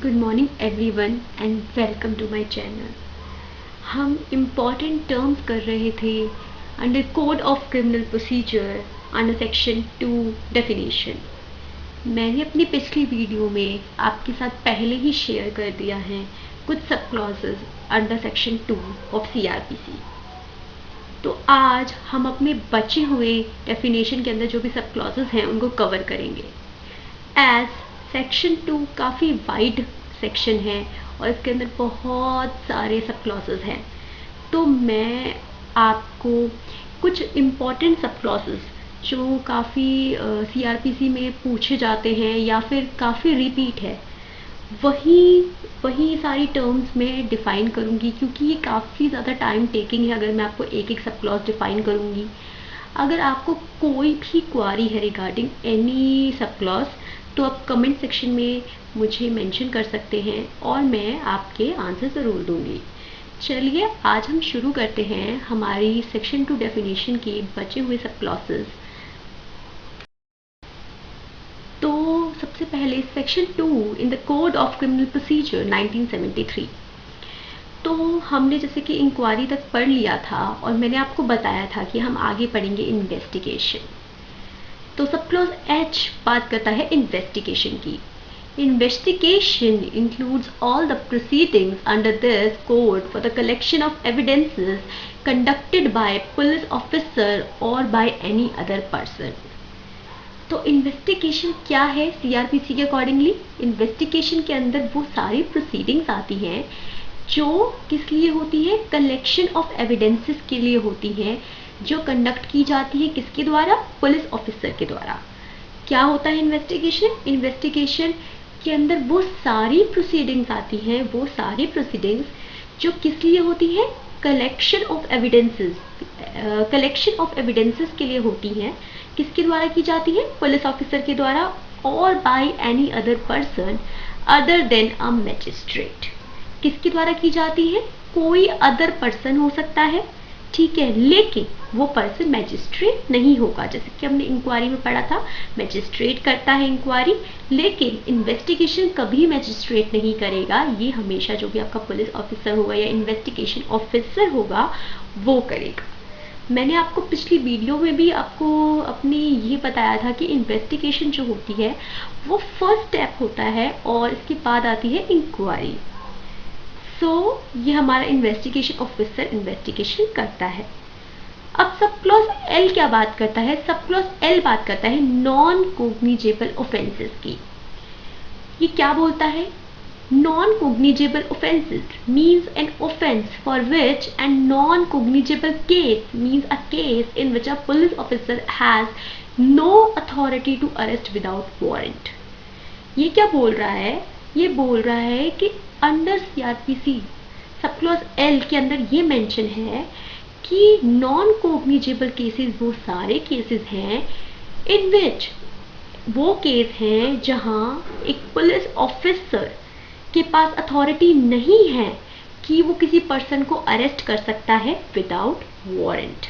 Good morning everyone and welcome to my channel. हम important terms कर रहे थे under code of criminal procedure under section 2 definition. मैंने अपनी पिछली वीडियो में आपके साथ पहले ही शेयर कर दिया है कुछ सब clauses under section 2 of CRPC। तो आज हम अपने बचे हुए डेफिनेशन के अंदर जो भी सब क्लॉजेस हैं उनको कवर करेंगे। एज सेक्शन 2 काफ़ी वाइड सेक्शन है और इसके अंदर बहुत सारे सब क्लॉजेस हैं, तो मैं आपको कुछ इम्पॉर्टेंट सब क्लॉजेस जो काफ़ी CRPC में पूछे जाते हैं या फिर काफ़ी रिपीट है वही सारी टर्म्स में डिफ़ाइन करूँगी, क्योंकि ये काफ़ी ज़्यादा टाइम टेकिंग है अगर मैं आपको एक एक सब क्लॉज डिफ़ाइन करूँगी। अगर आपको कोई भी क्वारी है रिगार्डिंग एनी सब क्लॉज तो आप कमेंट सेक्शन में मुझे मेंशन कर सकते हैं और मैं आपके आंसर ज़रूर दूंगी। चलिए आज हम शुरू करते हैं हमारी सेक्शन 2 डेफिनेशन के बचे हुए सब क्लॉसेस। तो सबसे पहले section 2 in the code of criminal procedure 1973। तो हमने जैसे कि इंक्वायरी तक पढ़ लिया था और मैंने आपको बताया था कि हम आगे पढ़ेंगे इन्वेस्टिगेशन। तो सब क्लॉज H बात करता है इन्वेस्टिगेशन की। Investigation includes all the proceedings under this code for the collection of evidences conducted by police officer or by any other person। तो इन्वेस्टिगेशन क्या है CRPC के अकॉर्डिंगली? इन्वेस्टिगेशन के अंदर वो सारी प्रोसीडिंग्स आती हैं जो किस लिए होती है? कलेक्शन ऑफ एविडेंसेस के लिए होती हैं, जो कंडक्ट की जाती है किसके द्वारा? पुलिस ऑफिसर के द्वारा। क्या होता है इन्वेस्टिगेशन? इन्वेस्टिगेशन के अंदर वो सारी प्रोसीडिंग्स आती हैं, वो सारी प्रोसीडिंग्स जो किस लिए होती हैं? Collection of evidences. Collection of evidences के लिए होती हैं। किसके द्वारा की जाती है? पुलिस ऑफिसर के द्वारा और by any other person other than a magistrate. किसके द्वारा की जाती है? कोई अदर पर्सन हो सकता है, ठीक है, लेकिन वो पर्सन मैजिस्ट्रेट नहीं होगा। जैसे कि हमने इंक्वायरी में पढ़ा था, मैजिस्ट्रेट करता है इंक्वायरी, लेकिन इन्वेस्टिगेशन कभी मैजिस्ट्रेट नहीं करेगा। ये हमेशा जो भी आपका पुलिस ऑफिसर होगा या इन्वेस्टिगेशन ऑफिसर होगा वो करेगा। मैंने आपको पिछली वीडियो में भी आपको अपनी ये बताया था कि इन्वेस्टिगेशन जो होती है वो फर्स्ट स्टेप होता है और इसके बाद आती है इंक्वायरी। ये हमारा इन्वेस्टिगेशन ऑफिसर इन्वेस्टिगेशन करता है। अब सब क्लॉज L क्या बात करता है? सब क्लॉज L बात करता है नॉन कोग्निजेबल ऑफेंसेस की। ये क्या बोलता है? Non cognizable offences means an offence for which and non cognizable case means a case in which a police officer has no authority to arrest without warrant. ये क्या बोल रहा है? ये बोल रहा है कि under CRPC sub clause L के अंदर ये मेंशन है कि नॉन कोग्निजेबल केसेस वो सारे केसेस हैं इन विच वो केस हैं जहां एक पुलिस ऑफिसर के पास अथॉरिटी नहीं है कि वो किसी पर्सन को अरेस्ट कर सकता है without warrant.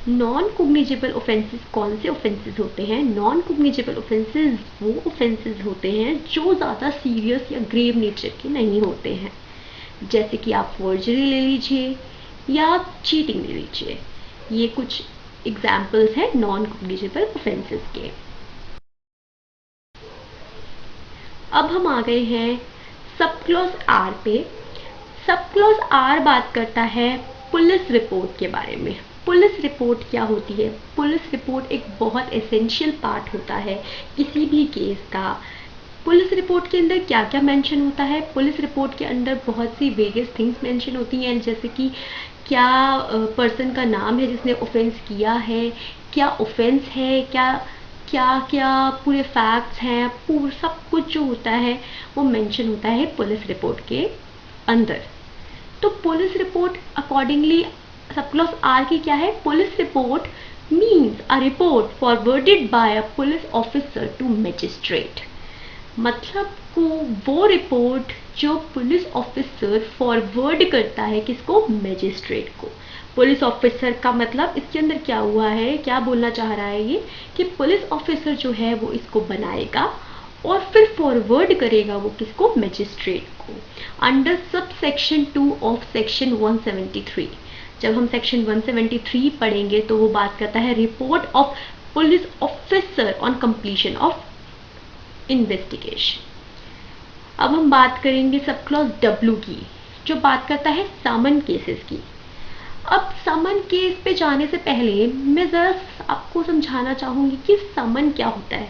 Non cognizable offences कौन से ऑफेंसेस होते हैं? नॉन कोग्निजेबल ऑफेंसेस वो ऑफेंसेस होते हैं जो ज़्यादा सीरियस या ग्रेव नेचर के नहीं होते हैं। जैसे कि आप फॉर्जरी ले लीजिए या चीटिंग ले लीजिए। ये कुछ एग्जाम्पल्स हैं नॉन कोग्निजेबल ऑफेंसेस के। अब हम आ गए हैं सब क्लॉज R पे। सब क्लॉज R बात करता है पुलिस रिपोर्ट के बारे में। पुलिस रिपोर्ट क्या होती है? पुलिस रिपोर्ट एक बहुत एसेंशियल पार्ट होता है किसी भी केस का। पुलिस रिपोर्ट के अंदर क्या क्या मेंशन होता है? पुलिस रिपोर्ट के अंदर बहुत सी वेरियस थिंग्स मेंशन होती हैं, जैसे कि क्या पर्सन का नाम है जिसने ऑफेंस किया है, क्या ऑफेंस है, क्या क्या क्या पूरे फैक्ट्स हैं, पूरा सब कुछ जो होता है वो मेंशन होता है पुलिस रिपोर्ट के अंदर। तो police report accordingly sub clause R की क्या है? Police report means a report forwarded by a police officer to magistrate. मतलब को वो रिपोर्ट जो पुलिस ऑफिसर फॉरवर्ड करता है किसको? मैजिस्ट्रेट को। पुलिस ऑफिसर का मतलब इसके अंदर क्या हुआ है, क्या बोलना चाह रहा है ये कि पुलिस ऑफिसर जो है वो इसको बनाएगा और फिर फॉरवर्ड करेगा वो किसको, मजिस्ट्रेट को, under sub section 2 of section 173। जब हम सेक्शन 173 पढ़ेंगे तो वो बात करता है report of police officer on completion of investigation. अब हम बात करेंगे सब क्लॉज W की, जो बात करता है समन केसेस की। अब समन केस पे जाने से पहले मैं जरा आपको समझाना चाहूंगी कि समन क्या होता है।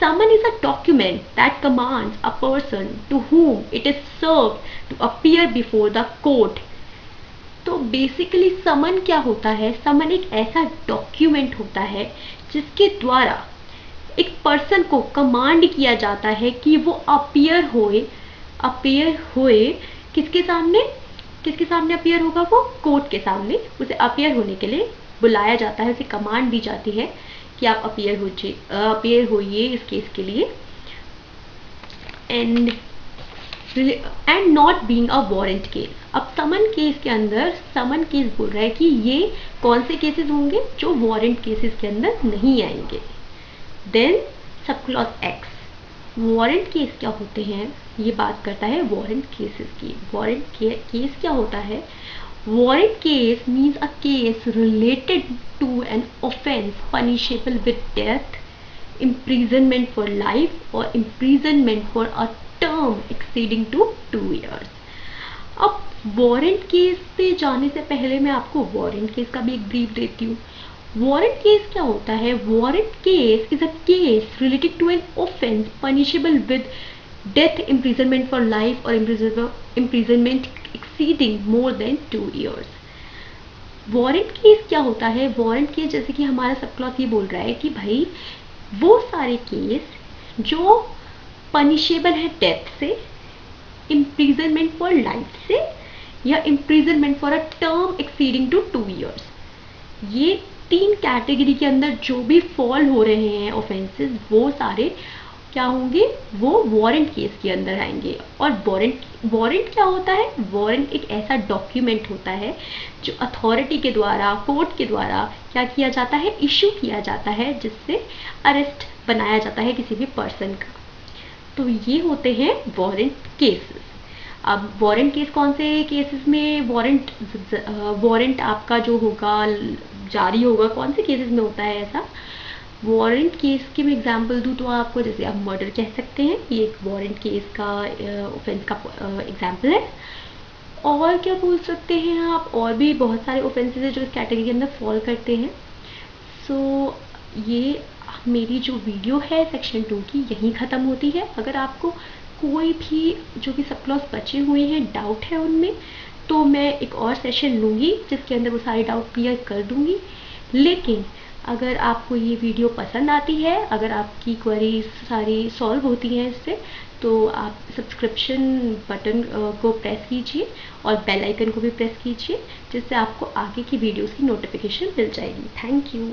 समन is a document that commands a person to whom it is served to appear before the court। तो बेसिकली समन क्या होता है, समन एक ऐसा डॉक्यूमेंट होता है जिसके द्वारा एक पर्सन को कमांड किया जाता है कि वो अपियर होए किसके सामने अपियर होगा, वो कोर्ट के सामने उसे अपियर होने के लिए बुलाया जाता है, उसे कमांड दी जाती है कि आप अपियर होइए इस केस के लिए। And not being a warrant case. अब समन केस के अंदर समन केस बोल रहा है कि ये कौन से केसेस होंगे, जो वारंट केसेस के अंदर नहीं आएंगे। Then sub clause X, warrant case क्या होते हैं, ये बात करता है वारंट केसेस की। वारंट केस क्या होता है, warrant case means a case related to an offence punishable with death, imprisonment for life और imprisonment for a term exceeding to 2 years। अब वारंट केस पे जाने से पहले मैं आपको वारंट केस का भी एक ब्रीफ देती हूँ। वारंट केस क्या होता है, warrant case is a case related to an offence punishable with death, imprisonment for life और imprisonment exceeding more than 2 years। Warrant case क्या होता है, वारंट केस जैसे कि हमारा सब क्लॉज ये बोल रहा है कि भाई वो सारे केस जो पनिशेबल है डेथ से, इम्प्रिजनमेंट फॉर लाइफ से या imprisonment for a term exceeding to 2 years, ये 3 कैटेगरी के अंदर जो भी फॉल हो रहे हैं ऑफेंसेस, वो सारे क्या होंगे, वो वारंट केस के अंदर आएंगे। और वारंट क्या होता है, वारंट एक ऐसा डॉक्यूमेंट होता है जो अथॉरिटी के द्वारा, कोर्ट के द्वारा क्या किया जाता है, इशू किया जाता है, जिससे अरेस्ट बनाया जाता है किसी भी पर्सन का। तो ये होते हैं वारंट केसेस। अब वारंट केस कौन से केसेस में वारंट आपका जो होगा जारी होगा, कौन से केसेस में होता है ऐसा। वारंट केस की मैं एग्जांपल दूं तो आपको, जैसे आप मर्डर कह सकते हैं, ये एक वारंट केस का ऑफेंस का एग्जांपल है। और क्या बोल सकते हैं आप, और भी बहुत सारे ऑफेंसेस हैं जो इस कैटेगरी के अंदर फॉल करते हैं। सो ये मेरी जो वीडियो है सेक्शन 2 की यहीं ख़त्म होती है। अगर आपको कोई भी जो भी सब क्लॉज बचे हुए हैं डाउट है उनमें, तो मैं एक और सेशन लूँगी जिसके अंदर वो सारे डाउट क्लियर कर दूँगी। लेकिन अगर आपको ये वीडियो पसंद आती है, अगर आपकी क्वेरीज सारी सॉल्व होती हैं इससे, तो आप सब्सक्रिप्शन बटन को प्रेस कीजिए और बेल आइकन को भी प्रेस कीजिए, जिससे आपको आगे की वीडियोस की नोटिफिकेशन मिल जाएगी। Thank you.